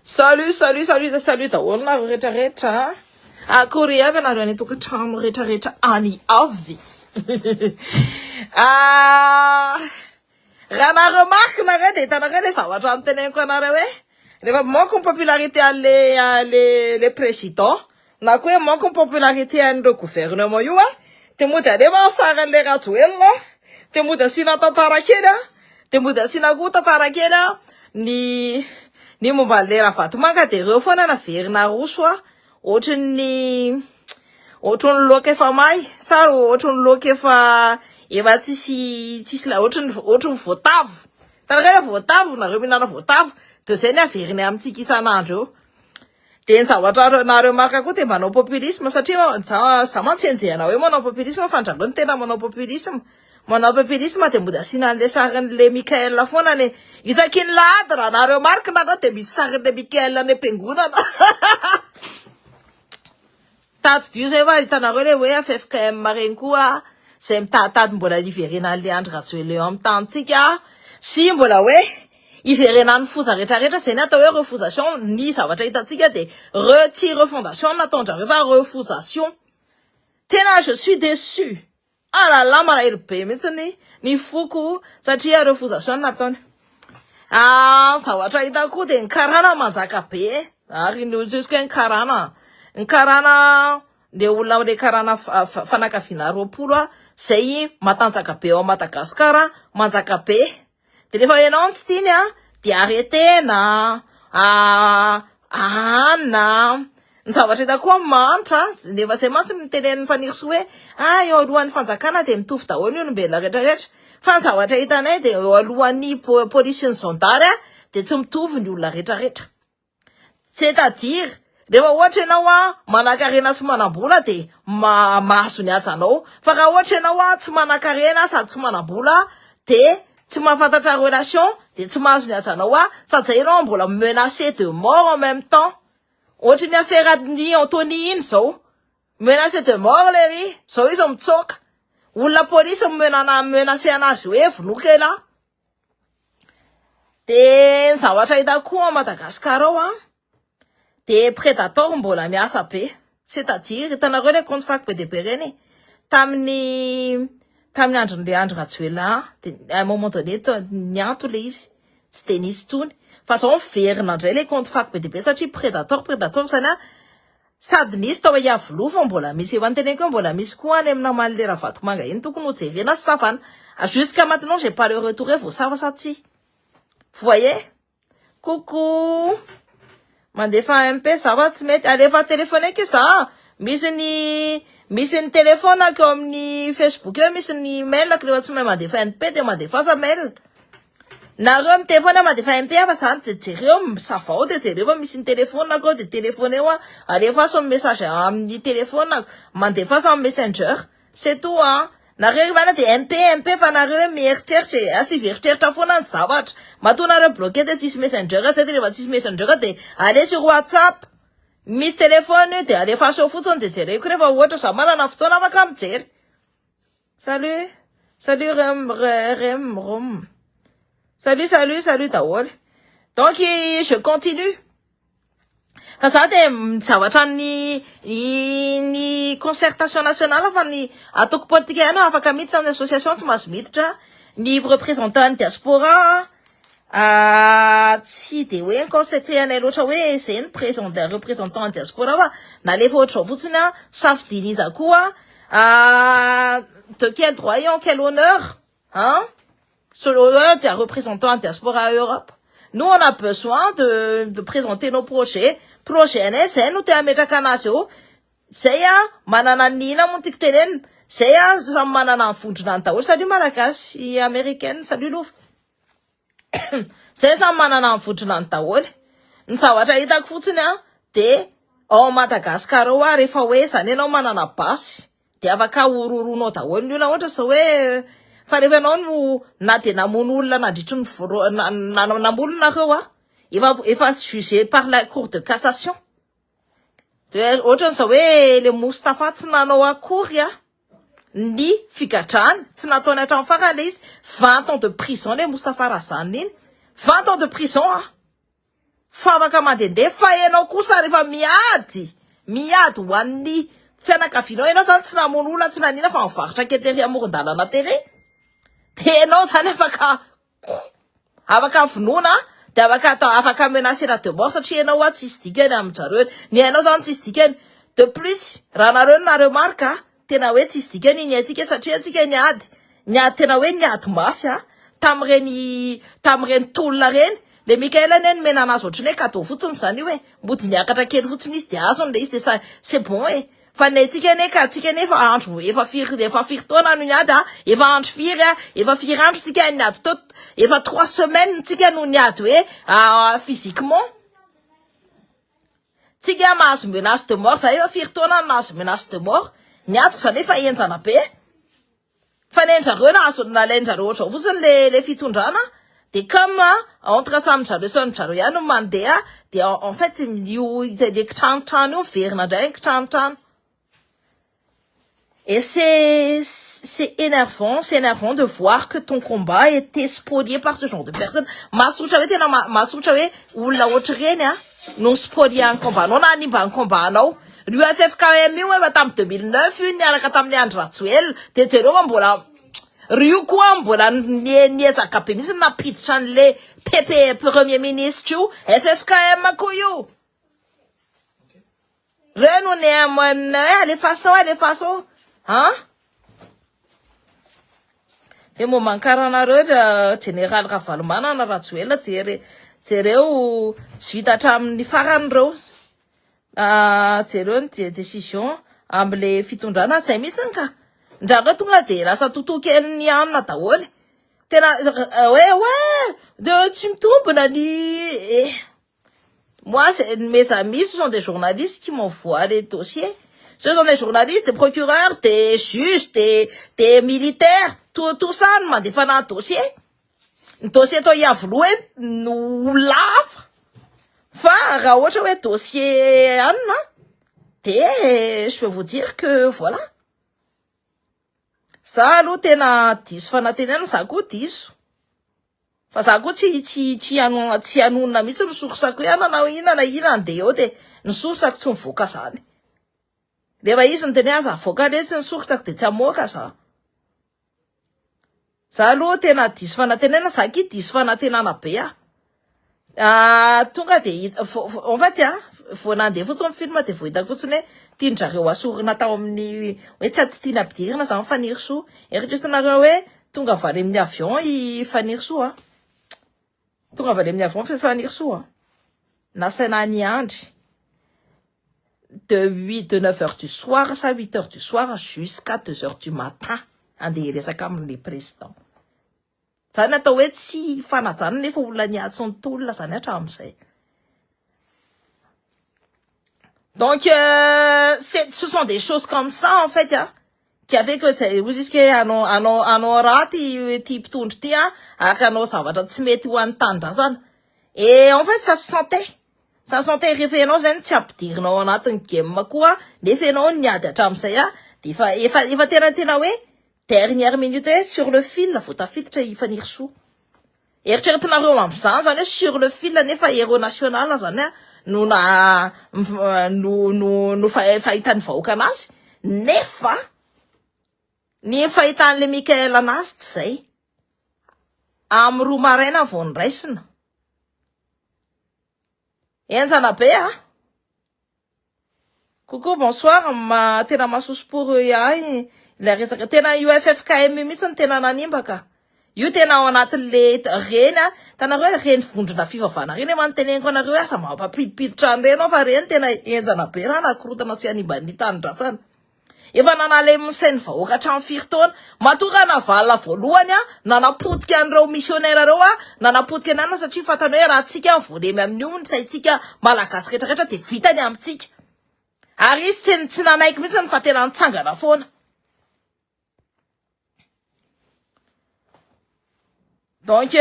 Salut taolona rehetrarehetra akory avy anareo any tokantrano rehetrarehetra any avy raha na remarque nareo de hitanareo le zavatra anoteneniko anareo hoe rehefa manko ny popularité les présidents na koa hoe manko ny popularité an'ireo gouvernement io de mody aleva saran'le Rajoelina de mody asina tantara kely de mody asina koa tantara kely ny momba le Ravatomanga de reo foana naverina roso ohatriny loka efa may sary ohatriny loka efa tsisy la ohatriny voatavo tanareo voatavo nareo minana voatavo de zay ny averiny amintsika isan'andro eo de ny zavatra nareo marka koa de manao populisme satria za mantsenjehana hoe manao populisme fa andragony tena manao populisme de mbola asina an'le sarin'le Mikael foana ne isakiny lahady raha nareo marka nareo de misy sarin'le Mikael any ampiangonana tato dio zay va hitanareo le hoe FFKM regny koa zay mitaditady mbola iverena an'le Andry Rajoelina eo amin'ny tantsika sy mbola hoe iverena ny foza rehetrarehetra zay ny atao hoe refusation ny zavatra hitantsika de refondation nataondrareo fa refusation tena je suis déçu la malahelo be mihitsy ny foko satria refusation nataony zavatra hitako koa de ny karana manjaka be ary jusque ny karana le olona le karana fanakaviana 20 zay matanjaka be ao Madagasikara manjaka be de rehefa ianao tsy tiany de aretena ny zavatra hitako koa mantra nefa zay mantsy mitenen'ny faniriso hoe eo alohan'ny fanjakana de mitovy daholo ny olombelona rehetrarehetra fa ny zavatra hitanay de eo alohan'ny police ny zandary de tsy mitovy ny olona rehetrarehetra c'est-à-dire rehefa ohatra ianao manakarena sy manambola de mahazo ny azanao fa raha ohatra ianao tsy manakarena sady tsy manambola de tsy mahafantatra relation de tsy mahazo ny azanao sady zay ianao mbola menacé de mort en même temps ohatra ny affaire ny Anthony iny zao menacé de mort lery zao izy mitsoka olona police menacé anazy hoe vonokela de ny zavatra hitako koa Madagasikara ao de prédateur mbola miasa be c'est-à-dire hitanareo le compte fac PDB reny tamin'ny andron'le Andry Rajoelina de à un moment donné nianto le izy tsy de nisy tsony fa zao miverina indray le compte fac PDB satria prédateur zany sady nisy tao iavolo fa mbola misy efa nyteneniko hoe mbola misy koa any amina mali le Ravatomanga iny tokony hojerena sy savana jusqu'à maintenant j'ai pas le retour vao sava sa tsy vous voyez coucou mandefa MP zava tsy mety alefa téléphoner ke za misy ny téléphone akeo amin'ny Facebook eo misy ny mail akeo tsy mahay mandefa MP de mandefa sa mail nareo mi téléphone mandefa MP fa zany de jereo misavao de jereo fa misy ny téléphone akeo de téléphone eo alefa sa message amin'ny téléphone mandefa sa messenger c'est tout nareo vana de MP fa nareo mieritreritra asy veritreritra foana ny zavatra matoa nareo bloqué de tsisy messenger zay de rehefa tsisy messenger de allez sur WhatsApp misy téléphone de alefa so fotsiny de jereko rehefa ohatra za manana fotoana afaka mijery salut Rom salut daholo donc je continue fa za de zavatra ny concertation nationale fa ny atoko politique ihany afaka miditra ny association tsy mahazo miditra ny représentant ny diaspora tsy de hoe concentré anay loatra hoe zay ny représentant ny diaspora fa nalefa ohatra zao fotsiny safidiniza koa de quel droit et en quel honneur sur l'honneur des représentants en diaspora Europe. Nous, on a besoin de présenter nos projets. Projet NSN, nous t'es ametraka anazy eo. Zay manana nina mo tiky tenenina. Zay samy manana vondrona ny daholo. Salut malagasy américaine, salut Louf. Zay samy manana vondrona ny daholo. Ny zavatra hitako fotsiny de ao Madagasikara ao rehefa hoe zany ianao manana basy de afaka ururunao daholo ny olona ohatra zao hoe fa rehefa ianao no na de namono olona nandritry namolona nareo efa jugé par la cour de cassation de ohatra zao hoe le Moustapha tsy nanao akory ny figadrany tsy nataony hatramy farany le izy 20 ans de prison le Moustapha Razany iny 20 ans de prison fa afaka mandehandeha fa ianao kosa rehefa miady ho an'ny fianakavianao ianao zany tsy namono olona tsy nanina fa mivarotra ketery amoron-dalana tere de ianao zany afaka vonoina de afaka menacera de mort satria ianao tsisy dikany aminjareo ny ianao zany tsisy dikany de plus raha nareo marka tena hoe tsisy dikany iny atsika satria atsika niady tena hoe niady mafy tam'ireny tolona reny le Mikaela neny mena anazy ohatrany hoe cadeau fotsiny zany hoe mody niakatra kely fotsiny izy de azony le izy de c'est bon fa netsika ne ka tsika nefa andro efa firy taona no niady efa andro firy andro tsika niady to efa 3 semaines tsika no niady hoe physiquement tsika mahazo menace de mort zay efa firy taona nahazo menace de mort niady zany efa enjana be fa nenjareo nalainjareo oatra fotsiny le fitondrana de comme entre samjareo ihany mandeha de en fait le kitranotrano io verina indray kitranotrano. Et c'est énervant de voir que ton combat était spolié par ce genre de personnes. Masotra hoe olona ohatry reny no spolié en combat. Non nanimba en combat anao. L'UFFKM io efa tamin'ny 2009 io niaraka tamin'ny Andry Rajoelina de jereo mbola rio koa mbola niezaka be mihitsy napiditra an'le PP premier ministre io FFKM koa io. Reno alefaso de momankaranareo général Ravalomanana Rajoelina jereo tsy vita hatramin'ny farany reo jereo ny décision am'le fitondrana zay mihitsy ka ndrareo tonga de lasa totokely ny anina daholy tena de tsy mitombona ny moi mes amis ce sont des journalistes qui m'envoient les dossiers. Ce sont des journalistes, des procureurs, des juges, des militaires, tout ça m'a défendu un dossier. Un dossier to yavloué nous lave. Enfin, raoche dossier Anna. Je peux vous dire que voilà. Ça lo tena diso fanatenana zako diso. Fa zako tsy anona mihitsy ny sorsako anao ina ande eo de ny sorsako tsy mivoaka zany. Rehefa izy ny teny aza avoaka le tsy ny soritako de tsy amoaka za aloha tena diso fanatenana zaki diso fanatenana be tonga de en fait vo nandeha fotsiny film de vo hitako fotsiny hoe tianjareo asorina tao amin'ny hoe tsy tiana ampidirina za mifaniry soa eritreretinareo hoe tonga avy any amin'ny avion ifaniry soa tonga avy any amin'ny avion fifaniry soa nasaina ny andry de 9h du soir à 8h du soir jusqu'à 2h du matin andeha resaka amin'ny président zany atao hoe tsy fanajana nefa olona niady sy ny tolona zany hatramin'izay. Donc ce sont des choses comme ça en fait qui a fait que c'est vous dites que anao raty ty mpitondry ty araka anao zavatra tsy mety ho an'ny tanindrazana et en fait ça se sentait rehefa ianao zany tsy ampidirinao anatin'ny game koa nefa ianao niady hatramin'izay de efa tena hoe dernière minute sur le fil vao tafiditra ifaniry soa eritreretinareo am'izany zany hoe sur le fil nefa héros national zany no fahitan'ny vahoaka anazy nefa ny fahitan'le Mikaela anazy tsy zay amy roa maraina vao niraisina enjana be coucou bonsoir tena masoso pour la resaka tena UFFKM mihitsy ny tena nanimbaka io tena ao anatin'le reny tanareo reny vondrona fivavahana reny manoteneniko anareo asa mampampidipiditra an'ireny ao fa reny tena enjana be raha nakorotana sy animban'ny tanidratsana efa nanale misainy vahoaka hatramy firy taona matora navalina voalohany nanapotika an'ireo missionnaire reo nanapotika anana satria fatany hoe raha tsika volemy amin'io ny saitsika malagasy rehetrarehetra de vitany amintsika ary izy tsy nanaiky mihitsy ny fa tena nitsangana foana. Donc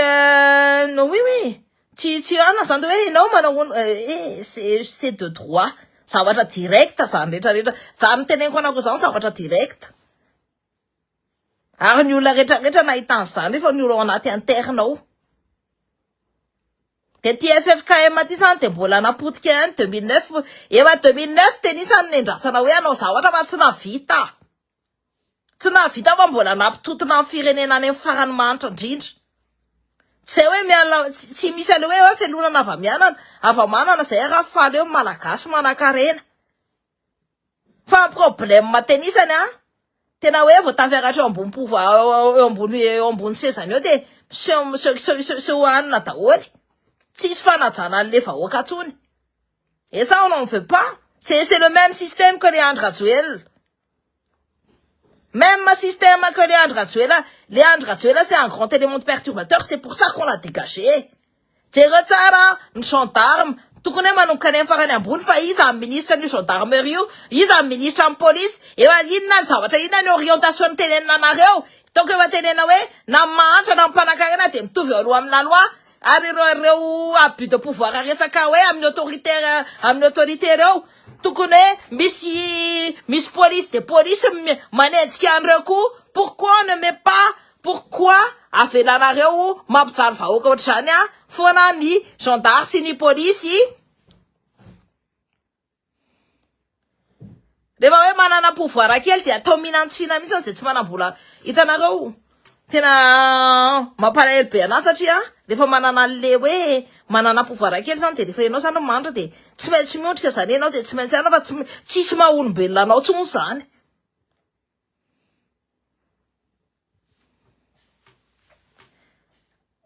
oui tsy ana zany hoe ianao manao c'est de droit zavatra direct zany rehetrarehetra zany teneniko anako zany zavatra direct ary ny olona rehetrarehetra nahitany zany rehefa ny olona ao anaty interne ao De TFFKM ty zany de mbola napotika any 2009 efa 2009 tenisany nendrasana hoe anao zavatra fa tsy navita. Tsy navita fa mbola nampitotona amin'ny firenena any amin'ny farany manitra indrindra. Tsy hoe miala tsy misy ale hoe felonana ava-manana zay raha faly eo malagasy manan-karena. Fa problème tenisany tena hoe vao tafiaratra eo ambony eo ambony sezany eo de seho anina daholy. Tsisy fanajana an'le vahoaka atsony. Et ça on n'en veut pas. C'est le même système que les André Rajoelina. Même système que les André Rajoelina. Les André Rajoelina c'est un grand élément de perturbateur. C'est pour ça qu'on l'a dégagé. C'est retard, un gendarme. Tokony manomboka any farany ambony fa iza ministre ny gendarmerie iza ministre ny police efa inona ny zavatra inona ny orientation ny tenenina anareo donc efa tenena hoe na mahantra na mpanankarena de mitovy eo aloha amina loi ary reo abus de pouvoir resaka hoe amin'ny autorité reo tokony misy police de police manenjika an'ireo koa pourquoi on ne met pas pourquoi avelanareo mampijaly vahoaka ohatr'izany foana ny gendarme sy ny police rehefa hoe manana pouvoir kely de atao minantsina mihitsy zay tsy manambola hitanareo tena mampalahelo be anazy satria rehefa manana le hoe manana pouvoir kely zany de rehefa ianao zany mandra de tsy maintsy miondrika zany ianao de tsy maintsy ana fa tsisy maha-olombelona anao tsony zany.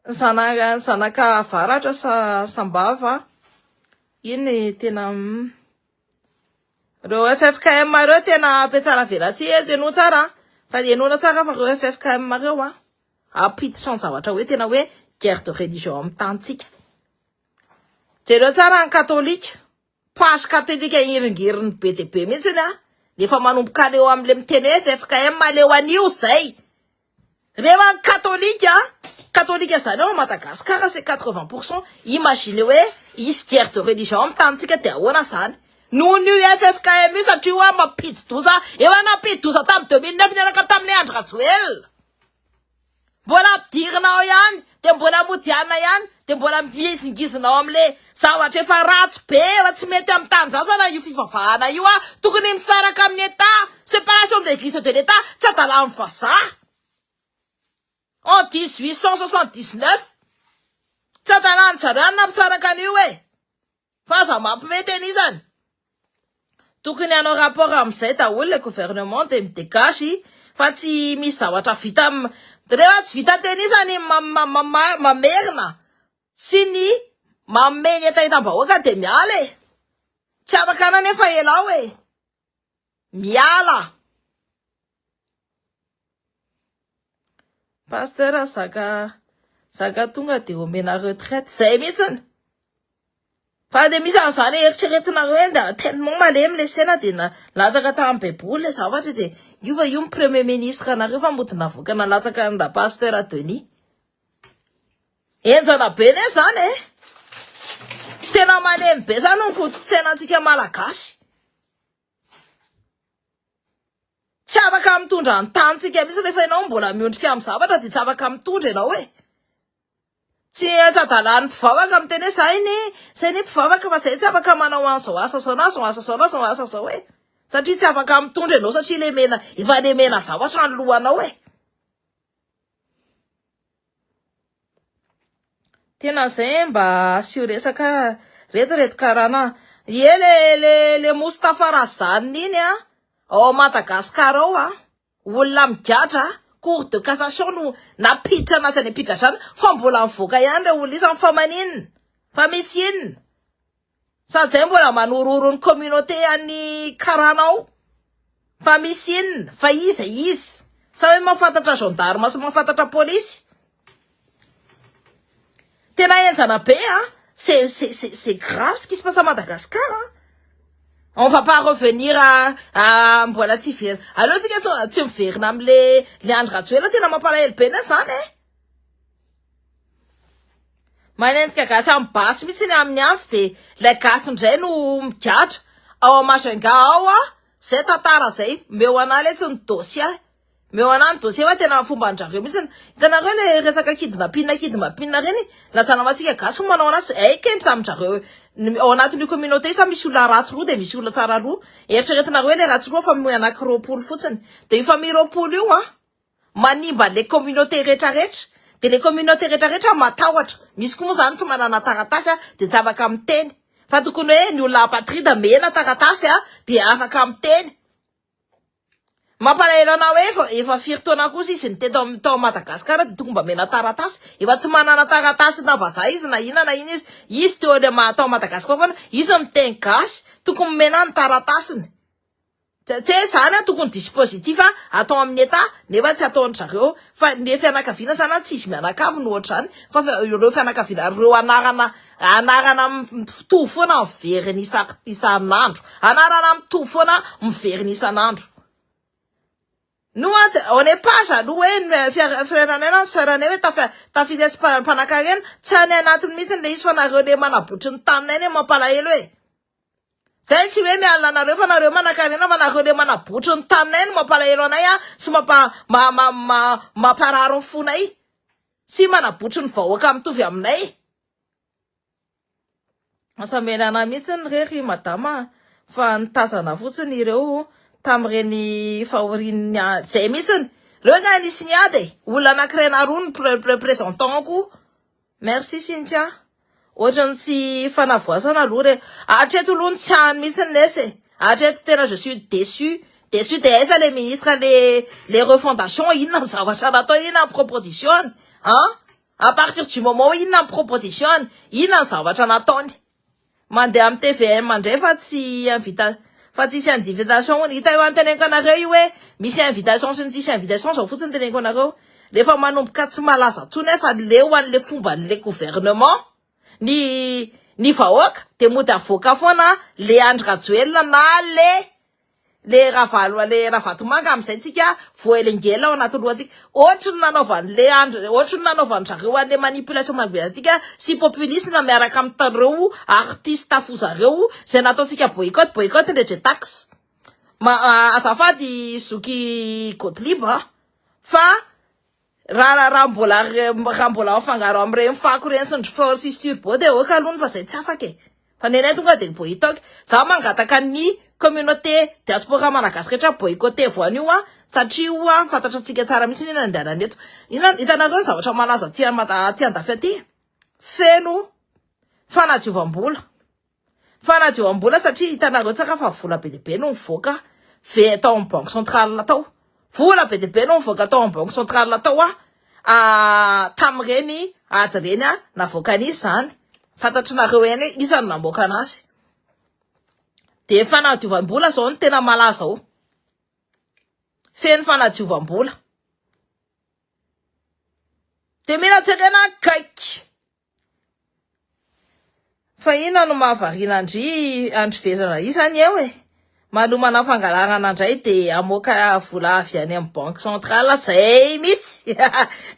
Zanaka avaratra sambava iny tena reo FFKM reo tena apetsara velatsy eno tsara fa enona tsara fa reo FFKM reo apiditra ny zavatra hoe tena hoe guerre de religion amin'ny tantsika. Jereo tsara ny katolika page katolika iringiriny be de be mihitsy nefa manomboka leo am'le miteny hoe FFKM leo anio zay rehefa ny katolika zany ao Madagascar c'est 80%. Imagine hoe isy guerre de religion amin'ny tantsika de ahoana zany noho ny FFKM io satria hoe mampidi-doza efa nampidi-doza tamin'ny 2009 niaraka tamin'ny André Rajoelina. Mbola ampidirinao ihany de mbola modiana ihany de mbola mizingizinao am'le zavatra efa ratsy be efa tsy mety amin'ny tanindrazana io fivavahana io tokony misaraka amin'ny état séparation de l'église de l'état tsy adalany vazaha en 1879 tsy adalany zareo nampisaraka an'io fa za mampimety an'izany tokony hanao rapport amin'izay daholo le gouvernement de midégage fa tsy misy zavatra vita rehefa tsy vita teny izany mamerina sy ny mameny etahitam-bahoaka de miala tsy afaka ananefa elao miala. Pasteur zaka tonga de omena retraite zay mihitsiny fa de misy an'izany eritreretinareo de tellement malemy le sena de latsaka tamin'ny baiboly le zavatra de io fa io premier ministre anareo fa mody navoaka nalatsaka nda pasteur Denis enjana be ne zany tena malemy be zany ny fototsainan-tsika malagasy tsy afaka mitondra ny tantsika misy rehefa ianao mbola miondrika amin'ny zavatra de tsy afaka mitondra ianao tsy adalany mpivavaka amin'ny teny zay ny mpivavaka fa zay tsy afaka manao an'izao asa zao na zao asa zao na zao asa zao satria tsy afaka mitondra ianao satria efa le mena zavatra ny lohanao tena zay mba asio resaka reto karana le Moustapha Razaniny iny ao Madagascar ao olona migatra cour de cassation no napiditra anazy any ampigadrana fa mbola mivoaka ihany reo olona izy famaninina fa misy inona sady zay mbola manororo ny communauté any karanao fa misy inona fa izy sa hoe mahafantatra gendarme sy mahafantatra police tena enjana be c'est grave ce qui se passe à Madagascar on va pas revenir à mbola tsy very alors tsy miverina am'le André Rajoelina tena mampalahelo be na zany manenjika gasy amin'ny basy mihitsy ny amin'ny antsy de ilay gasy ndray no migatra ao Majunga ao zay tantara zay meo an'aly etsy ny dossier meo anany dossier wa tena fomba andrareo mitsy hitanareo le resaka kidina reny lasana matsika gasy manao anazy keny samydrareo ao anatin'io communauté sa misy olona ratsy roa de misy olona tsara roa eritreretinareo le ratsy roa fa mi anaky 20 fotsiny de io famille 20 io manimba le communauté rehetrarehetra de le communauté rehetrarehetra matahotra misy koa moa zany tsy manana taratasy de tsy afaka miteny fa tokony hoe ny olona apatrida mena taratasy de afaka miteny mampalahelo anao efa firy taona kosa izy nitety tao Madagasikara de tokony mba mena taratasy efa tsy manana taratasy na vazaha izy na ina izy teo le tao Madagasikara foana izy miteny gasy tokony mena ny taratasiny tsy zany tokony dispositif atao amin'ny eta nefa tsy ataon'ny zareo fa le fianakaviana sana tsy izy mianakavy no ohatra zany fa ireo fianakaviana reo anarana mitovy foana miveriny isan'andro anarana mitovy foana miveriny isan'andro no on n'est pas jaloux frère anena sœur anena tafidesy mpanakarena tsy any anatiny mitsiny le izy fa nareo le manabotry ny taminay ne mampalahelo zay tsy hoe miala nareo fa nareo manakarena fa nareo le manabotry ny taminay no mampalahelo anay sy mampararo ny fonay sy manabotry ny vahoaka mitovy aminay asamena ana mitsiny rery madama fa nitazana fotsiny ireo tamreny fahorin'ny zay mitsiny reo nga nisy niady olona anakiray naroa ny représentantko merci Cynthia ohatrany tsy fanavoasana aloha re atreto aloha ny tiany mitsiny lesy atreto tena je suis déçu de aiza le ministre les refondation inona ny zavatra natao inona ny proposition à partir du moment inona ny proposition inona ny zavatra nataony mandeha amin'ny TVM mandray fa tsy tsisy invitation hita eo anteneniko anareo io hoe misy invitation sy tsisy invitation zao fotsiny teneniko anareo rehefa manomboka tsy malaza tsony fa leo an'le fomba le gouvernement ny vahoaka de mody avoaka foana le Andry Rajoelina na le Ravalomanga amizay tsika voelengela ao anaty lohantsika ohatry ny nanaovan'ny zareo an'le manipulation magbeatsika sy populisme miaraka amin'ny tareo artiste afozareo zay nataotsika boycott le taxe azafady Zoky Gottlieb fa raha mbola afangaro am'ireny fako reny sy ny forces turbo de oka alony fa zay tsy afaka fa nenay tonga de boycott za mangataka ny communauté diaspora malagasy rehetra boycotté voanio satria fantatra tsika tsara mitsy inona andehanany eto hitanareo zavatra malaza ty andafy aty feno fanadiovam-bola satria hitanareo tsaka fa vola be deabe no mivoaka tao amin'ny banque centrale tao vola be deabe no mivoaka tao amin'ny banque centrale tao tamreny ady reny navoakan'izy zany fantatrinareo eny isany namoaka anazy de fanadiovam-bola zao ny tena malaza feno fanadiovam-bola de mila tsekena kaiky fa ina no mahavarina andry vezana isany eo malomana fangalarana ndray de amoaka vola avy any amin'ny banque centrale zay mitsy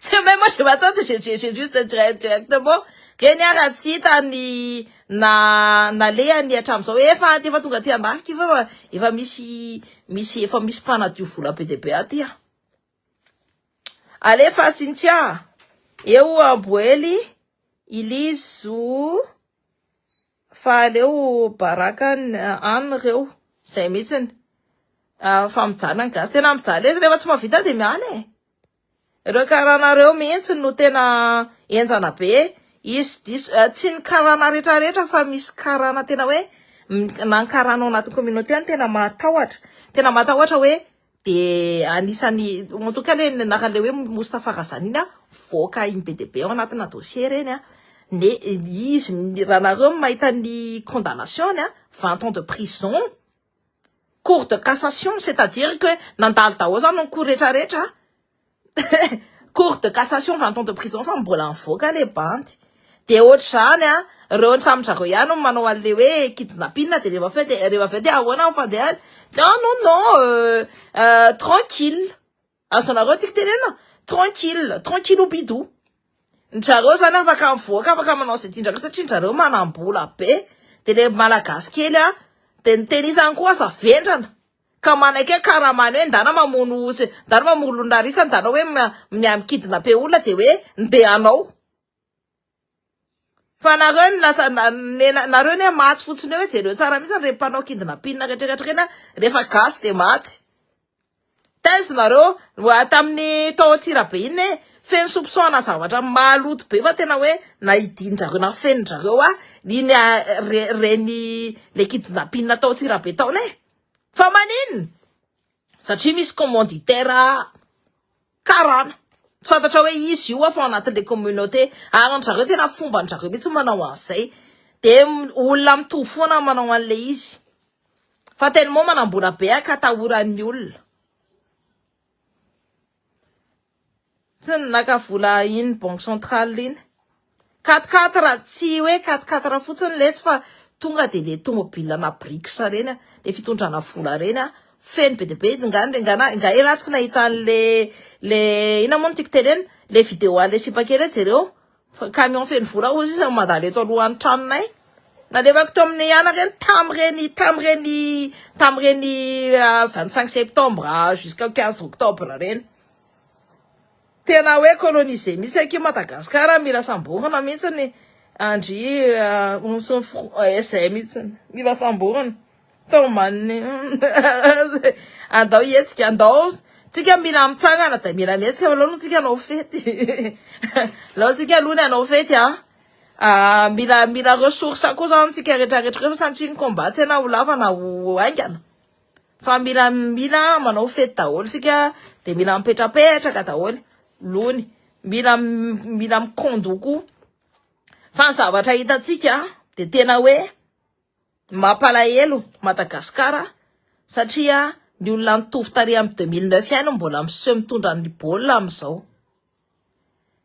tsy même moi je m'attends j'ai juste directement reny raha tsy hita ny na lehany hatram'izao efa tonga ty andafika efa misy mpanadio vola be deabe aty alefa Cynthia eo Amboely Ilizo fa aleo Baraka any reo zay mitsiny fa mijana ny gasy tena mijaly ezy rehefa tsy mavita de miala ireo karanareo mihitsy no tena enjana be izy tsy ny karana rehetrarehetra fa misy karana tena hoe na ny karana anaty communauté any tena matahotra hoe de anisany en tout cas le narale hoe Moustapha Razany iny voaka iny be deabe ao anatina dossier reny ne izy raha nareo mahita ny condamnation 20 ans de prison cour de cassation c'est-à-dire que nandalo daholo zany ny cour rehetrarehetra cour de cassation 20 ans de prison fa mbola mivoaka le bandy de ohatr'izany reo ny samydrareo ihany manao an'le hoe kidnapping de rehefa vete ahoana ny fandehany non tranquille azonareo tiky tenena tranquille au bidou ndrareo zany afaka mivoaka afaka manao zay tindrareo satria ndrareo manambola be de le malagasy kely de ny tenisany koa aza vendrana ka manaiky karamany hoe ndana mamono ndana mamolondarisa ndana hoe miamikidina pe olona de hoe ndehanao fa nareo ne maty fotsiny hoe jereo tsara mihitsy re mpanao kidina pinina ketreketrena rehefa gasy de maty taizy nareo tamin'ny tao Antsirabe iny feno soupçon zavatra maloto be fa tena hoe naidindrareo na fenondrareo iny reny le kidina pinina tao Antsirabe tao ne fa manino satria misy commanditaire karana tsy fantatra hoe izy io fa anatin'le communauté arandrareo tena fombandrareo mihitsy manao an'izay de olona mitovy foana manao an'le izy fa tellement manambola be ka atahoran'ny olona tsy naka vola iny banque centrale iny 4-4 tsy hoe 4-4 fotsiny letsy fa tonga de le tomobile na brix reny le fitondrana vola reny feno be de be nga ela tsy nahita le ina moa tiky teneny le vidéo an'le sipakely jereo camion feno vola ozy izy mandalo eto alohan'ny tranonay nalevako teo amin'ny anareny tamreny 25 septembre jusqu'à 15 octobre reny tena hoe colonisé misy aky Madagasikara mila samborona mihitsy ny andry zay mihitsy mila samborona tomany andao etsika andao tsika mila mitsangana da mila mihetsika aloha tsika anao fety lao tsika aloha ny anao fety mila ressource koa zany tsika rehetrarehetra rehefa santriny combat tsy na ho lava na ho aingana fa mila manao fety daholo tsika de mila mipetrapetraka daholo lony mila mikondoko fa ny zavatra hitatsika de tena hoe mampalahelo Madagasikara satria ny olona nitovy tary amin'ny 2009 ihany mbola miseho mitondra ny baolina amizao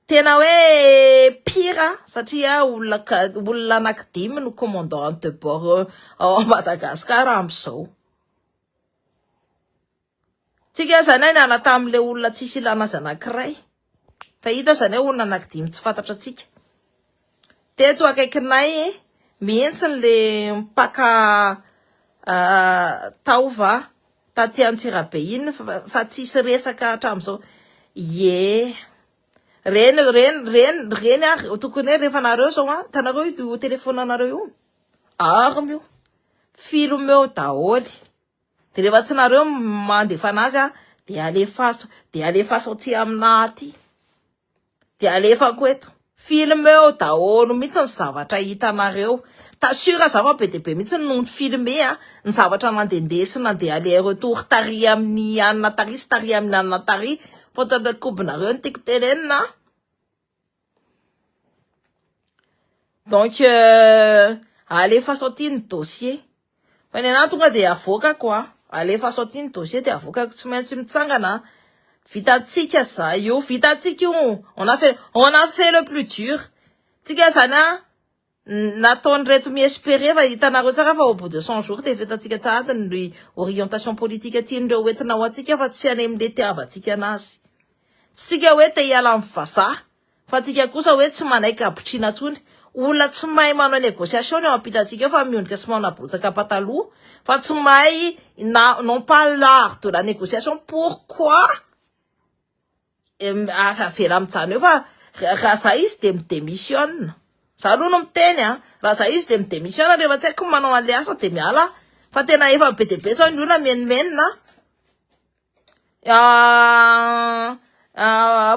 tena hoe pire satria olona anankidimy no commandant de bord ao Madagasikara amizao tsika zany niana tamin'le olona tsisy ilana azy anankiray fa hita zany hoe olona anankidimy tsy fantatra tsika teto akaikinay mihitsy le mpaka taova taty Antsirabe iny fa tsisy resaka hatramizao reny tokony hoe rehefa nareo zao tanareo io telefona anareo io arme io film eo daholy de rehefa tsy nareo mandefa anazy de alefaso aty aminaty de alefako eto film eo daholo mihitsy ny zavatra hitanareo tasura zava be de be mihitsy no filme ny zavatra nandendesy nandeha aller retour tary amin'ny anina tary sy tary amin'ny anina tary fotana kobinareo ny tiako tenenina donc alefaso aty ny dossier fa ny anahy tonga de avokako alefaso aty ny dossier de avokako tsy maintsy mitsangana vitatsika za io vitatsika io on a fait le plus dur tsika zany nataony reto miespérer fa hitanareo tsara fa au bout de 100 jours de vitatsika tsara ny orientation politique tian'ireo hoentinao atsika fa tsy any am'le tiavatsika anazy tsika hoe te hiala amin'ny vazaha fa tsika kosa hoe tsy manaiky abitrina tsony olona tsy mahay manao négociation eo ampitatsika eo fa miondrika sy manabotsaka pataloha fa tsy mahay non pas l'art de la négociation pourquoi avela mijany eo fa raha za izy de midémissionne za aloha no miteny raha za izy de midémissionne rehefa tsy haiko manao an'le asa de miala fa tena efa be de be zao ny olona menimenina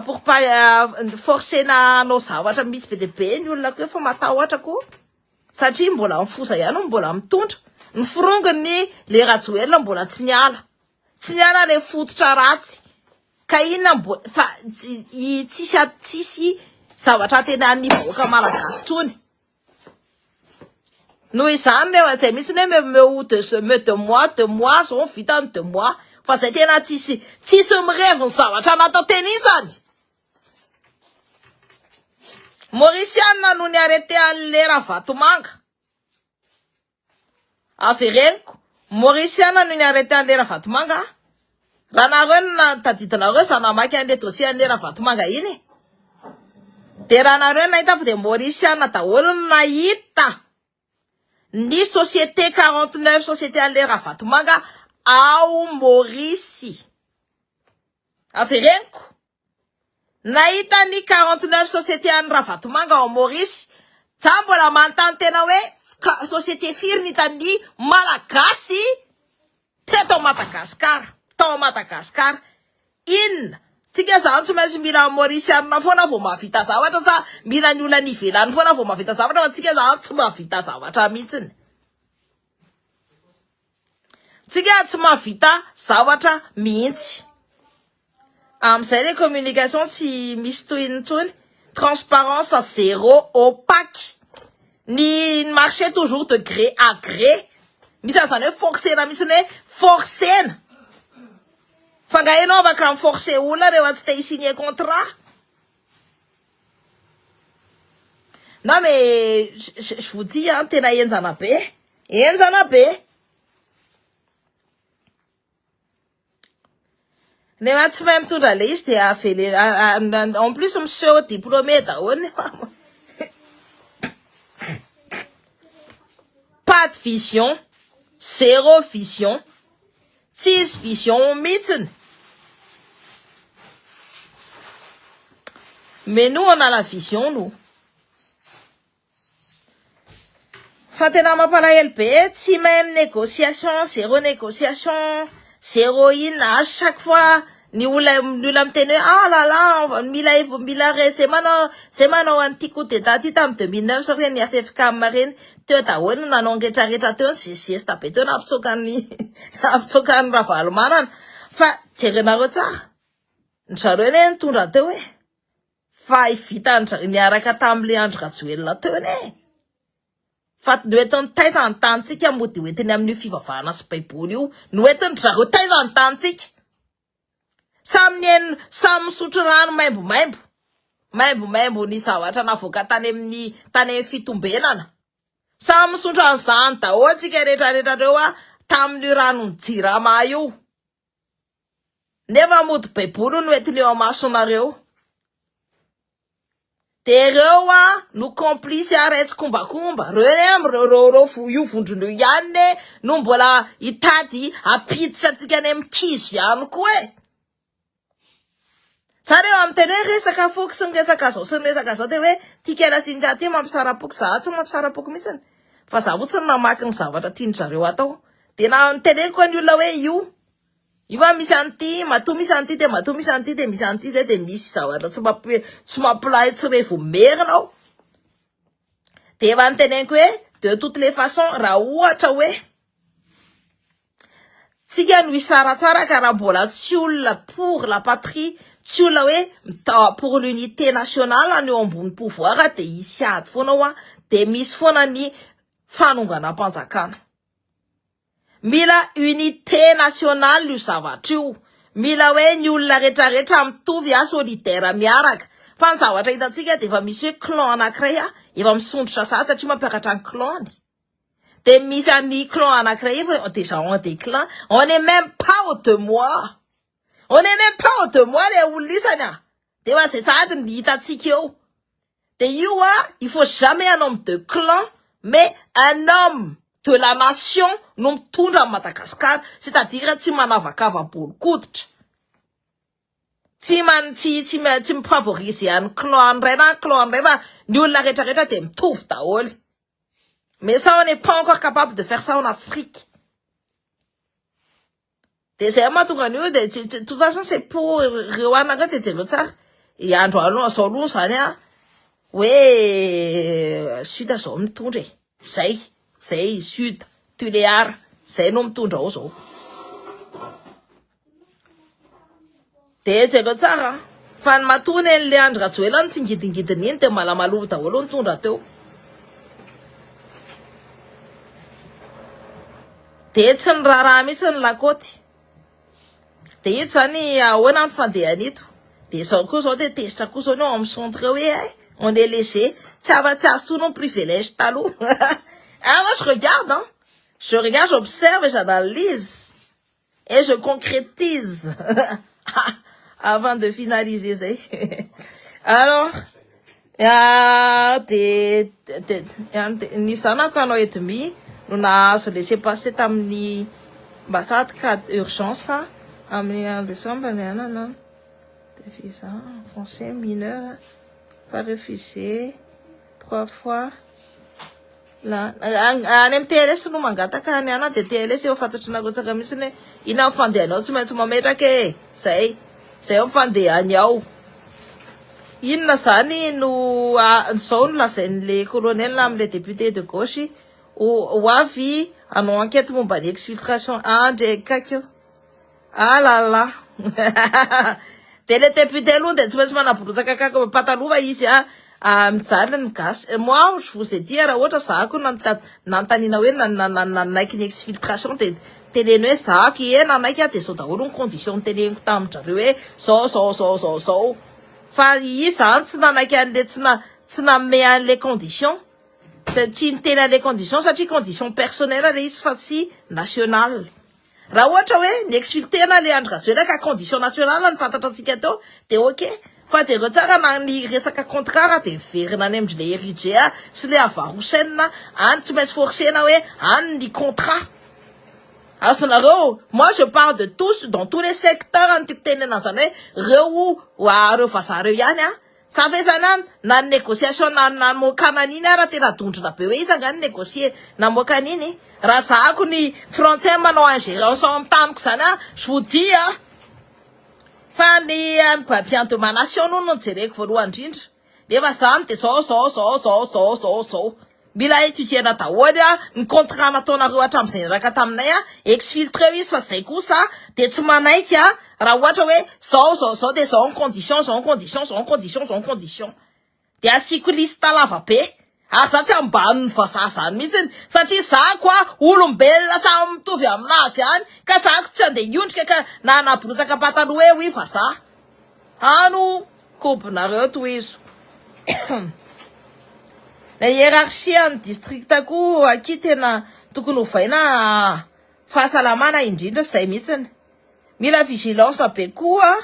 pour pas forcena anao zavatra misy be de be ny olona ko efa matahotra koa satria mbola mifosa ihany mbola mitondra ny firongony le rajoelina mbola tsy niala le fototra ratsy ka inona fa tsisy zavatra tena nivoaka malagasy tsony noho izany le zay misy hoe me de mois zao vita ny 2 mois fa zay tena tsisy mirevy ny zavatra natao teny izany Mauriciana no ny arrêté an'le Ravatomanga avereniko Mauriciana no ny arrêté an'le Ravatomanga raha nareo na tadidinareo za namaky an'le dossier an'le Ravatomanga iny de raha nareo nahita fa de Mauriciana daholo nahita ny société 49 société an'le Ravatomanga ao Maurice. Aferenko. Nahita ny 49 société any Ravatomanga ao Maurice. Za mbola manontany tena hoe société firy nitany malagasy teto Madagasikara. Tao Madagasikara. Inona? Tsika zany tsy maintsy mila Maurice arina foana vao mahavita zavatra sa mila ny olona nivelany foana vao mahavita zavatra fa tsika zany tsy mahavita zavatra mihitsiny. Tsika tsy mahavita zavatra mihitsy. Amizay les communications tsy misy tohiny intsony. Transparence zéro, opaque. Ny marché toujours de gré à gré. Misy zany hoe forcena misy hoe forcena. Fangahenao baka forcer olona rehefa tsy te signer contrat. Non mais je vous dis hein, tena enjana be. Enjana be. Ne ma tsy mahay mitondra le izy dia avele en plus monsieur diplômé daholo. Pas de vision, zéro vision, 6 vision mitten. Mais nous on a la vision nous. Fatena mapalahelo be, tsy même négociation, zéro négociation. Zéro in à chaque fois ni olona miteny hoe ah là là mila c'est manao an'ity coup d'état ty tamin'ny 2009 sao reny afefika amin'ny mareny teo daholo nanao retraretra teo ny geste be teo nampitsokan'ny Ravalomanana fa jerenareo tsara ny zareo ne nitondra teo hoe fa ivita niaraka tamin'le Andry Rajoelina teo ne fa noetiny taiza ny tantsika mody hoetiny amin'ny fivavahana sy baiboly io noetiny zareo taiza ny tantsika samy misotro rano maimbo ny zavatra navoaka tany amin'ny fitombenana samy misotro an'izany daholo tsika rehetrarehetra reo tamin'ny ranony jirama io nefa mody baiboly noetiny eo amasonareo. De reo no complice aretsy kombakomba reo io vondron'io ihany ne no mbola hitady apiditra antsika ny mikizo ihany koa e. Zareo amiteny hoe resaka foky sy ny resaka zao sy ny resaka zao de hoe tikela sinja ty mampisarapoky za tsy mampisarapoky mihitsiny fa za fotsiny namaky ny zavatra tianjareo atao de na niteneko ny olona hoe io misy an'ity matoa misy an'ity de matoa misy an'ity de misy an'ity zay de misy zavatra tsy mampilay tsy revo merinao de efa niteneniko hoe de toutes les façons raha ohatra hoe tsika no isaratsara ka raha mbola tsy olona pour la patrie tsy olona hoe pour l'unité nationale ny eo ambony pouvoir de isy ady foana de misy foana ny fanonganam-panjakana. Mila unité nationale io zavatra io. Mila hoe ny olona rehetrarehetra mitovy solidaire miaraka. Fa ny zavatra hitantsika de efa misy hoe clan anankiray efa misondrotra sady satria mampiakatra ny clan. De misy an'ny clan anankiray efa déjà on des clans, on n'est même pas au 2 mois. On n'est même pas au 2 mois les olona isany de efa zay sady ny hitantsika eo. De io il faut jamais un homme de clan mais un homme de la nation no mitondra Madagasikara, c'est-à-dire tsy manavakava bolokoditra. Tsy mifavoriser an'ny clan ray na clan ray fa ny olona rehetrarehetra de mitovy daholo. Mais ça on n'est pas encore capable de faire ça en Afrique. De zay mahatonga an'io de de toute façon c'est pour reo anaka de jereo tsara i andro zao aloha zany hoe sud zao mitondra zay sud Tuléar zay no mitondra ao zao de jereo tsara fa ny matony an'le Andry Rajoelina tsy ngidingidiny iny de malamalova daholo mitondra teo de tsy ny raharaha mihitsy ny lakôty. De ito zany ahoana ny fandehany ito de zao koa zao de tezitra koa zao no amin'ny centre hoe on est léger tsy azo tono privilège taloha. Ah moi je regarde, j'observe, j'analyse et je concrétise avant de finaliser zay. Alors ny zanako anao edimi no nahazo laisser passer tamin'ny ambassade cas urgence en décembre non visa français mineur pas refusé 3 fois la any TLS no mangataka any ana de TLS eo fantatry narotsaka mihitsy hoe ina fandehanao tsy maintsy mametraka e zay fandehany ao inona zany no zao no lazain'le colonel am'le député de gauche ho avy hanao enquête momba ny exfiltration ndrekakeo la de le député aloha de tsy maintsy manaborotsaka kako patalova izy mijaly ny gasy moi je vous ai dit raha ohatra zahako nantanina hoe nanaiky ny exfiltration de teneny hoe zahako nanaiky de zao daholo ny condition teneniko tamidrareo hoe zao fa i zany tsy nanaiky an'le tsy nanome an'le condition tsy niteny an'le condition satria condition personnelle le izy fa tsy national raha ohatra hoe ny exfiltrena le Andry Rajoelina ka condition nationale ny fantatra antsika teo de ok fa jereo tsara na ny resaka contrat de verina any amindry le Eritrea sy le Avarousena any tsy maintsy forcena hoe any ny contrat azonareo moi je parle de tous dans tous les secteurs any tiako tenena zany hoe reo vazareo ihany sa ve zany any na négociation na mokana an'iny raha tena dondrona be hoe iza ngany négocier na mokana an'iny raha zahako ny français manao ingérence amin'ny taniko zany je vous dis fa ny bien de ma nation no jereko voalohany indrindra nefa zany de zao mila étudiena daholo ny contrat nataonareo hatramin'izay niraka taminay exfiltreo izy fa zay kosa de tsy manaiky raha ohatra hoe zao de zao ny condition de asiko lista lava be ary za tsy ambany vazaha zany mihitsy satria zako olombelona samy mitovy aminazy any ka zako tsy andeha iondrika ka na naborosaka pataloha hoe vazaha ano kobinareo toizo la hiérarchie amin'ny districtako aky tena tokony hovaina fahasalamana indrindra zay mihitsiny mila vigilance be koa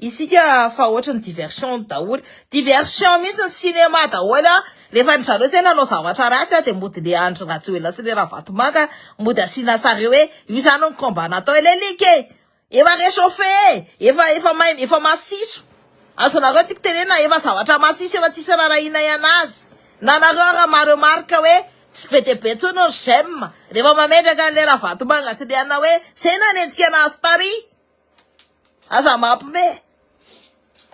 isika fa ohatra ny diversion daholo diversion mihitsy ny cinéma daholo rehefa ny zareo zay nanao zavatra ratsy de mody le Andry Rajoelina sy le Ravatomanka mody asina sary hoe io zany ny combat natao elelike efa réchauffé efa masiso azonareo tiako tenena efa zavatra masiso efa tsisy rarahina anazy nanareo raha maremarka hoe tsy be de be tsony ny gemme rehefa mametraka le Ravatomanka sy le ana hoe zay nanenjika anazy tary aza mampime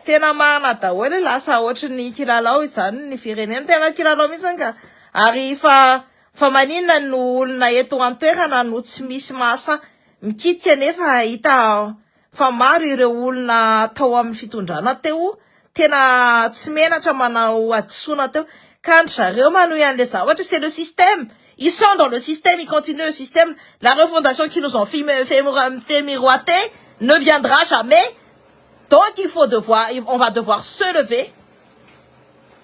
tena mana daholo lasa ohatry ny kilalao izany ny firenena tena kilalao mihitsy ka ary fa maninona no olona eto an-toerana no tsy misy masa mikitika nefa hita fa maro ireo olona tao amin'ny fitondrana teo tena tsy menatra manao adisoana teo ka ny zareo manohy an'le zavatra c'est le système ils sont dans le système ils continuent le système la refondation qui nous ont fait miroiter ne viendra jamais. Donc on va devoir se lever.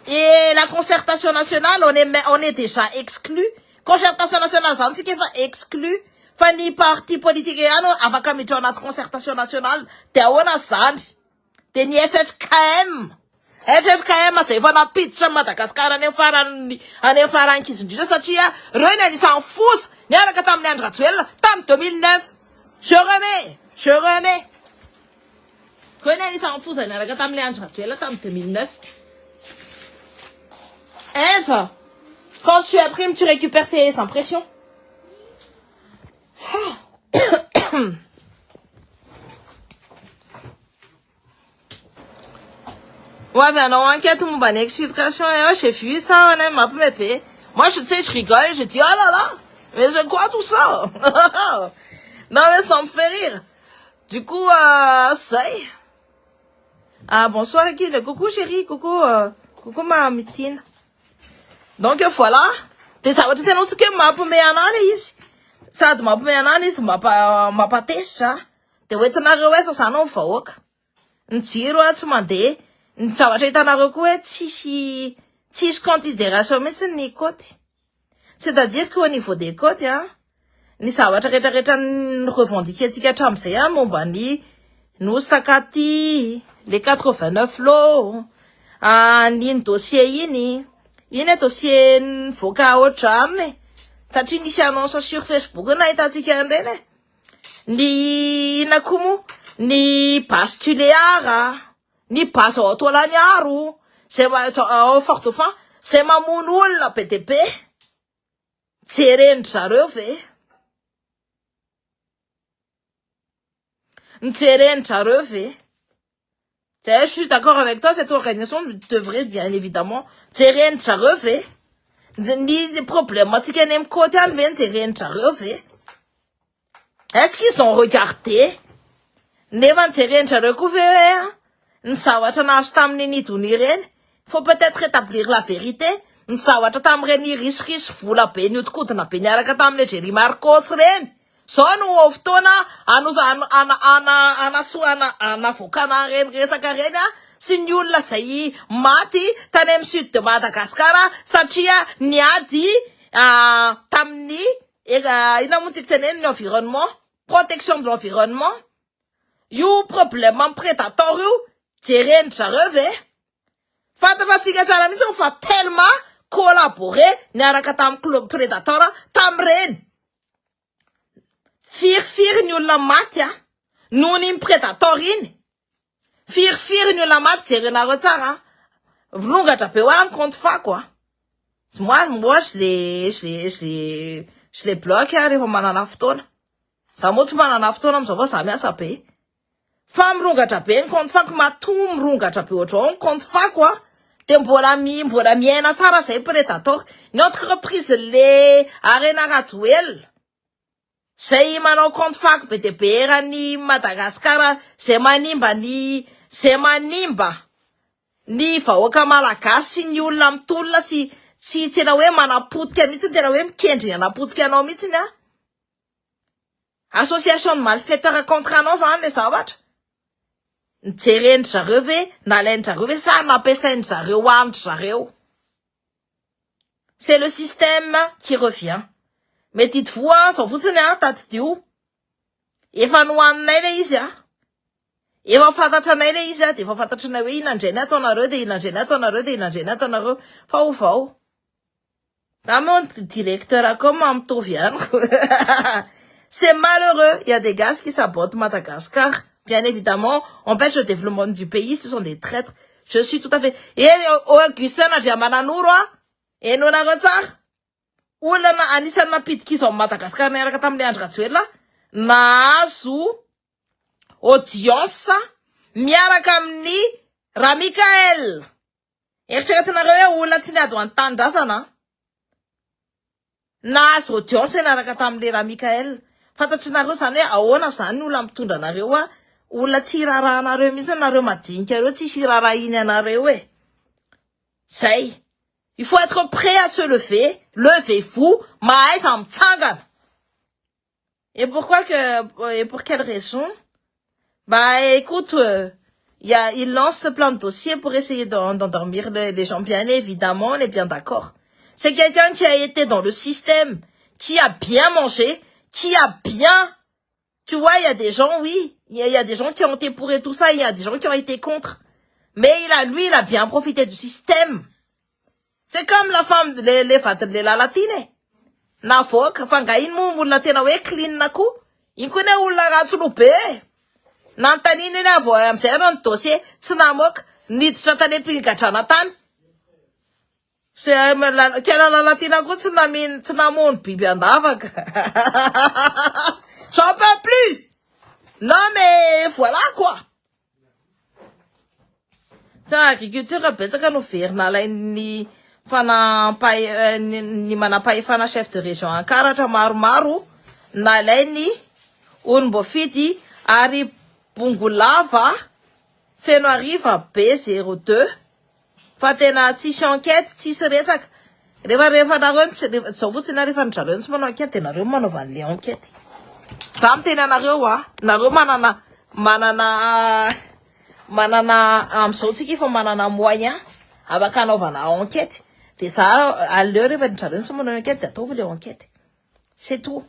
Et la concertation nationale, on est déjà exclu. Concertation nationale, c'est qui va exclu. Fanny parti politique avant notre concertation nationale, t'es on sandi. T'es ni FFKM. FFKM, c'est vraiment pitch Madagascar, en faran qui se dit ça, tia, René, il s'en fout. N'y a pas de Rajoelina, tam 2009. Je remets. René, il s'en fout, ça n'a pas de la tam 2009. Eve, quand tu imprimes, tu récupères tes impressions. Ouais, mais non, enquête, mon ban exfiltration, j'ai vu ça, on aime un peu m'épée. Moi, je sais, je rigole, je dis, oh là là, mais c'est quoi tout ça? Non, mais ça me fait rire. Du coup, ça y est. Ah, bonsoir, Guy. Coucou, chérie. Coucou, ma mitine. Donc, voilà. T'es ça, tu t'es non, ce que m'a pas mis en analyse. Ça, tu m'as pas mis en analyse, m'a pas testé, T'es ouais, t'en as revu, ça, non, faut que. N'tiro, tu m'as dit. Ça va, t'en as revu, si je considération, mais c'est ni côté. C'est-à-dire qu'au niveau des côtes, ni zavatra rehetrarehetra ny revendiquer-tsika hatramin'izay momba ny nosakaty le 89 lots n'iny dossier iny dossier nivoaka ohatraminy satria nisy annonce sur Facebook nahitantsika an'ireny ny inakomo ny basy tuleara ny basy ao atolaniaro zay ao fortofan zay mamono olona be de be jeren'ny zareo ve jeren'ny zareo ve. Je suis d'accord avec toi, cette organisation devrait bien évidemment jeren'ny zareo ve ny problématique any côté any ve jeren'ny zareo ve. Est-ce qu'ils ont regardé nefa jeren'ny zareo koa ve ny zavatra nahazo tamin'ny nidony ireny. Faut peut-être établir la vérité. Ny zavatra tamin'ireny risy vola be niodikodina be niaraka tamin'ny Jerry Marcos reny. Zao no fotoana anavokana reny resaka reny sy ny olona zay maty tany amin'ny sud de Madagascar satria niady tamin'ny ina moa tiky teneny environnement, protection de l'environnement. Io problème prédateur io jeren'ny zareo ve. Fantatratsika tsara mihitsy fa tellement collaborer niaraka tamin'ny prédateur tamin'ireny. Firy ny olona maty noho ny prédateur iny. Firy ny olona maty jerenareo tsara. Rongatra be hoa compte fa quoi. Moi je les bloque rehefa manana fotoana. Za moa tsy manana fotoana amizao fa za miasa be. Fa mirongatra be ny compte fa mato mirongatra be ohatrao ny compte fa quoi. De mbola miaina tsara zay prédateur. Ny entreprise le Arena Rajoel zay manao compte fac be de be erany Madagascar zay manimba ny vahoaka malagasy ny olona mitolona sy tena hoe manapotika mihitsy tena hoe mikendry anapotika anao mihitsy association de malfaiteurs contre anao zany le zavatra. Jeren'ny zareo ve nalainy zareo ve sa nampiasainy zareo andro zareo. C'est le système qui revient. Mais dites-vous zao fotsiny tadidio efa nohaninay le izy efa fantatranay le izy de efa fantatranay hoe inandreny ataonareo de inandreny ataonareo de inandreny ataonareo fa ovao. Dame directeur comme mampitovy ihany. C'est malheureux, il y a des gars qui sabotent Madagascar. Bien évidemment, empêche le développement du pays, ce sont des traîtres. Je suis tout à fait. Et Augustin Adjamananouro, et nous n'avons pas. Olana anisan'ny napitikiso amin'ny Madagascar niaraka tamin'ny Andry Rajoelina nahazo audience miaraka amin'ny Ramikael. Eritreretinareo hoe olona tsy niady ho an-tanindrazana. Nahazo audience niaraka tamin'ny Ramikael. Fantatrinareo zany hoe ahoana zany ny olona mitondra anareo olona tsy rarahanareo mihitsy nareo madinika reo tsy rarahiny anareo e. Zay. Il faut être prêt à se lever. Levez-vous. Maïsa mtsangana. Et pour quelle raison? Bah, écoute, il lance plein de dossiers pour essayer d'endormir les gens. Bien évidemment, on est bien d'accord. C'est quelqu'un qui a été dans le système, qui a bien mangé, qui a bien... Tu vois, il y a des gens, oui, il y a des gens qui ont été pour et tout ça, il y a des gens qui ont été contre. Mais lui, il a bien profité du système. C'est comme la femme, les la latine. Na fok, fangain mo la tena we clean na ku. Inkune ulla ratsulupe. Nantanine na vo am seron dossier, tnamok, nit chatane pingatanatan. C'est la latina ku tnamon bibiandavak. J'en peux plus. Non mais voilà quoi. Ça agriculture pesaka no verna la ni ny manapahefana chef de région ankaratra maromaro nalainy Olombofidy ary Bongolava feno ariva B02 fa tena tsisy enquête tsisy resaka rehefa nareo zao fotsiny rehefa nareo tsy manao enquête nareo manaova an'le enquête za miteny anareo nareo manana amizao tsika efa manana moyen afaka anaovana enquête. De ça, à l'heure, il va nous sur mon enquête, t'as enquête. C'est tout.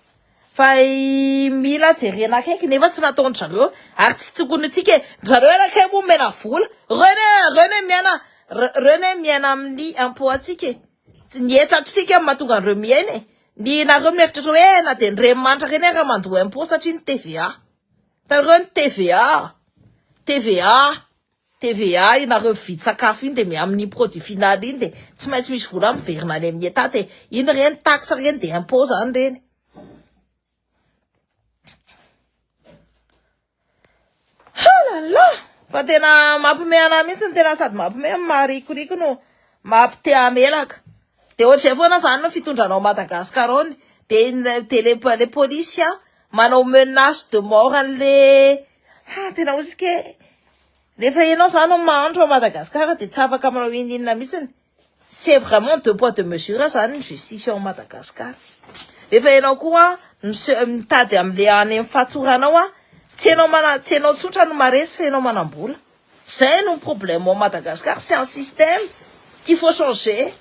Fai mila terena kek, ne va se la ton chalo, artiste kunetike, jarela kebu mena foule, René miana mli un poatike. Nieta tsike matunga remiene. Ny nareo mieritratra hoe na de Andriamanitra reny raha mandoa impôt satria ny TVA. Tareo ny TVA inareo mividy sakafo iny de amin'ny produit final iny de tsy maintsy misy vola miverina any amin'ny État de iny reny taxe reny de impôt zany reny. Halala! Fa tena mampiomehy anahy mihitsy ny tena sady mampiomehy marikoriko no mampite amelaka. De ohatr'izay foana zany no fitondranao Madagasikara de les policiers manao menace de mort an'le tena ozy ke rehefa ianao zany mahandro a Madagasikara de tsy afaka manao inona mihitsy. C'est vraiment deux poids deux mesures zany ny justice ao Madagasikara. Rehefa ianao koa mitady am'le any amin'ny fahatsoranao tsy ianao tsotra no maresy fa ianao manambola. Zay no problème au Madagascar, c'est un système qu'il faut changer.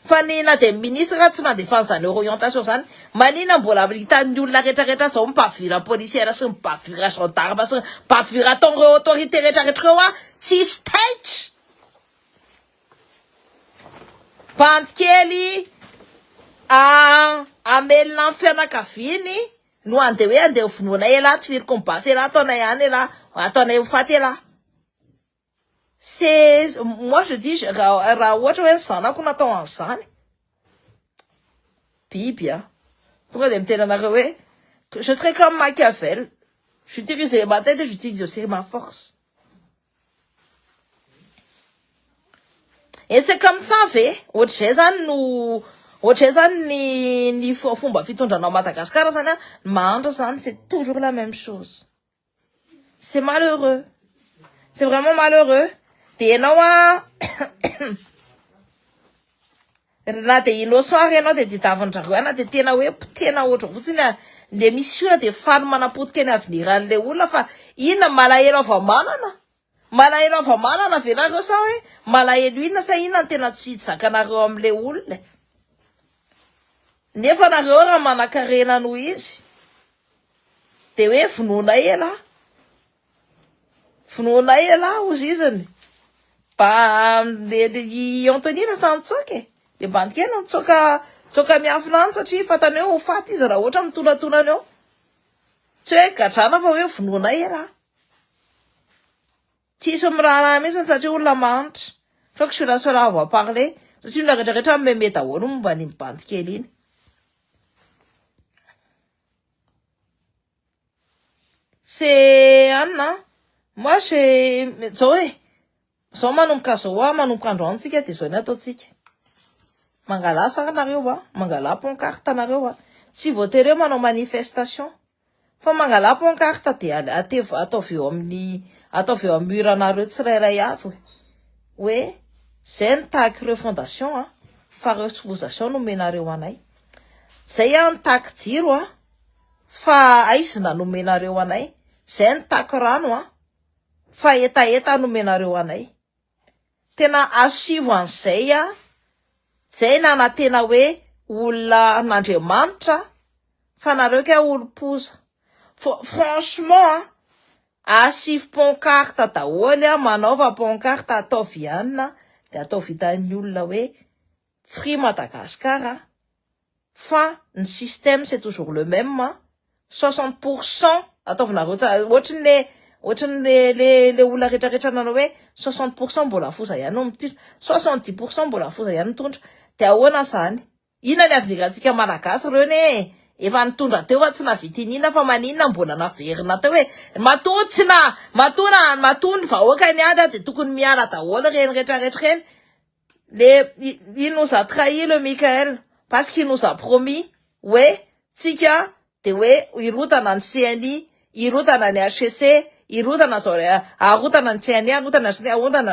Fa ny na de ministre tsy nandefa an'izany orientation zany, manina mbola hitan'ny olona rehetrarehetra zao mipavira policière sy mipavira gendarme sy mipavira ataon'ireo autorité rehetrarehetra reo tsy stage. Bandy kely amelona amin'ny fianakaviany no andeha hoe andeha vonoana ela tsy firy kombasy ela ataonay any ela ataonay mifaty ela. C'est moi je dis raha ohatra hoe zanako natao an'izany biby tonga de mitena anareo hoe je serai comme Machiavel, j'utilise ma tête et j'utilise aussi ma force. Et c'est comme ça ve ohatr'izay zany no ohatr'izay zany ny fomba fitondranao Madagasikara zany mahandro zany c'est toujours la même chose. C'est malheureux, c'est vraiment malheureux. De ianao na de innocent ianao de tadiavin'zareo na de tena hoe tena ohatry fotsiny le misy ora de fano manapotika eny aviniran'le olona fa inona malahelo avamanana venareo sa hoe malahelo inona sa inona tena tsy zakanareo am'le olona. Nefa nareo raha manakarena no izy de hoe vonoana ela ozy izany. Ba i Antonina Santsoke le bandy kely tsoka miafina any satria fatany hoe ho faty izy raha ohatra mitonatona eo. Tsy hoe gadrana fa hoe vonoana ela. Tsisy miraharaha mihitsy satria olona mahantra. Faut que cela va parler satria olona rehetrarehetra meme daholo momba ny bandy kely iny. C'est Anna. Moi je Zoé. Zao manomboka zao manomboka androany tsika de zao ny ataotsika. Mangala saka nareo mangala pancarte nareo tsy voatereo manao manifestation. Fa mangala pancarte de ataoveo amin'ny muranareo tsirairay avy. Hoe zay ny taky reo fondation fa reo civilisation no menareo anay. Zay ny taky jiro fa aizina no menareo anay. Zay ny taky rano fa etaeta no menareo anay. Tena asivo an'izay zay tena hoe olona n'Andriamanitra fa nareo ke olo-poza. Franchement asivo pancarte daholo manaova pancarte atao vianina de atao vitan'ny olona hoe Free Madagascar fa ny système c'est toujours le même 60% ataovinareo ohatrany le olona rehetrarehetra nanao hoe 60% mbola foza ihany no mitondra 70% mbola foza ihany mitondra de ahoana zany inona ny avinirantsika malagasy reo ne efa nitondra teo tsy navitinina fa maninona mbola naverina teo hoe matony vahoakany ady de tokony miala daholo reny rehetrarehetra reny. Il nous a trahi le Michael parce qu'il nous a promis ouais tsika de hoe irotana ny CNI irotana ny HCC irotana arotana ny CNI arotana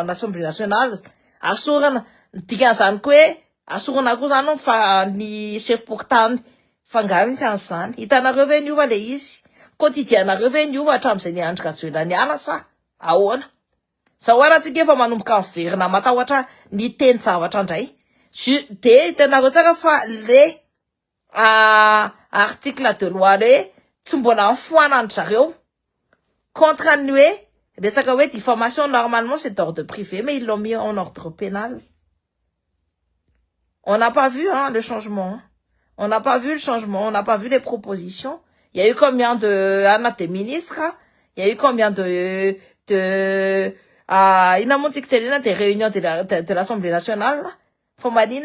ny Assemblée nationale asorana dikan'izany koa hoe asorana koa zany fa ny chef pokotany fangamy misy an'izany hitanareo ve niova le izy quotidianareo ve niova hatramin'izay niandry gazoela niala sa ahoana zao aratsika efa manomboka miverina matahotra ny teny zavatra indray de hitanareo tsara fa le article de loi le tsy mbola mifoanany zareo contre ny hoe resaka hoe diffamation normalement c'est d'ordre privé mais ils l'ont mis en ordre pénal. On n'a pas vu le changement. On n'a pas vu le changement, on n'a pas vu les propositions. Il y a eu combien de Anna tes ministres? Il y a eu combien de il a monté que des réunions de l'Assemblée nationale. Faut m'a dit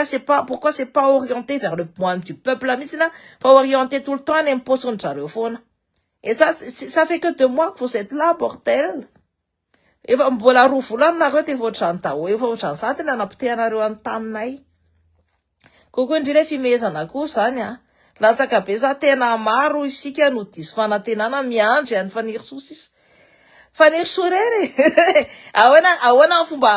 c'est pas pourquoi c'est pas orienté vers le point du peuple là, mais c'est là faut orienter tout le temps l'impôt sur le téléphone. Et ça fait que 2 mois que vous êtes là, bordel. Et voilà roufula na rote votre chanta ou votre chansa tena na ptena ro antamnai. Koko ndile fimezana kosa any a. Latsaka be za tena maro isika no diso fanantenana miandry any faniry sosisa. Faniry sorere. Ahoana fomba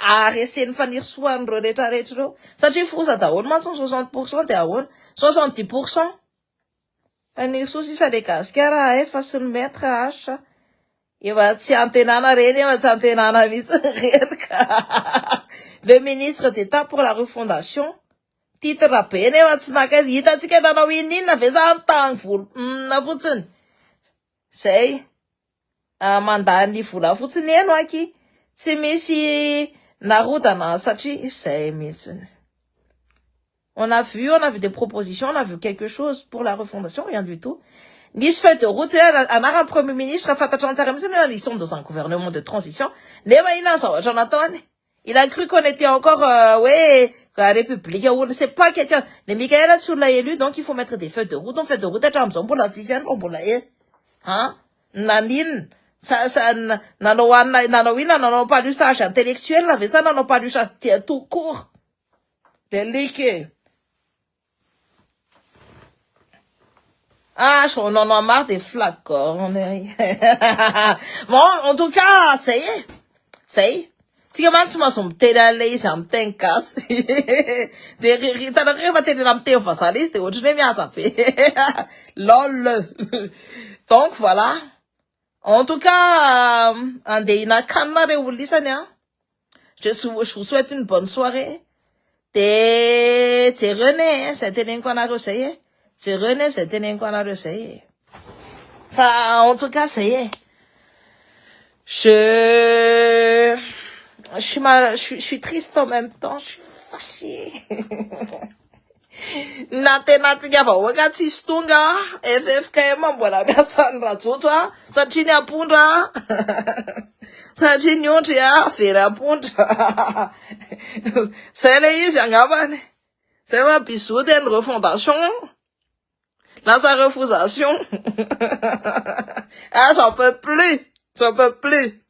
areseny faniry soany ro retraretra ro. Satria fosa daholo mantsy 60% de ahoana 70%. Faniry sosisa le gasikara efa sy ny maître hacha. Ewa tsy antenana reny, ewa tsy antenana mitsy reny ka. Le ministre d'État pour la refondation. Titre rapeny ewa tsy nakaizy. Hitatsika nanao inona ve za antany volo. Na fotsiny. Zay. Mandany vola fotsiny eno aky. Tsy misy narodana satria zay mitsiny. On a vu des propositions, on a vu quelque chose pour la refondation, rien du tout. Nisy feuille de route, un premier ministre, ils sont dans un gouvernement de transition. Il a cru qu'on était encore, la République, c'est pas quelqu'un. Les Michael sur l'a élu, donc il faut mettre des feuilles de route. On fait de route, hein? Nanine, n'en pas du sage intellectuel, là, mais ça, n'en pas du sage tout court. Déliqué. Ah, on en a marre des flacons. Bon, en tout cas, ça y est. Ça y est. Si comment tu m'as son télé, ça me t'incasse. T'as rien à télé, la m'te face à liste, ou tu n'es bien ça fait. Lol. Donc, voilà. En tout cas, je vous souhaite une bonne soirée. T'es René, c'était l'inconnu à essayer. C'est René, c'était l'inconnu à essayer. Enfin, en tout cas, ça y est. Je suis triste en même temps, je suis fâchée. Natenatiga va wakati stunga, FFK mambo la biatsandra tsotsa, satchini apundra. Satchini yonche ya fera apundra. C'est les yangabane. C'est ma bisou d'une refondation. Là, sa refondation. Ah, j'en peux plus. J'en peux plus.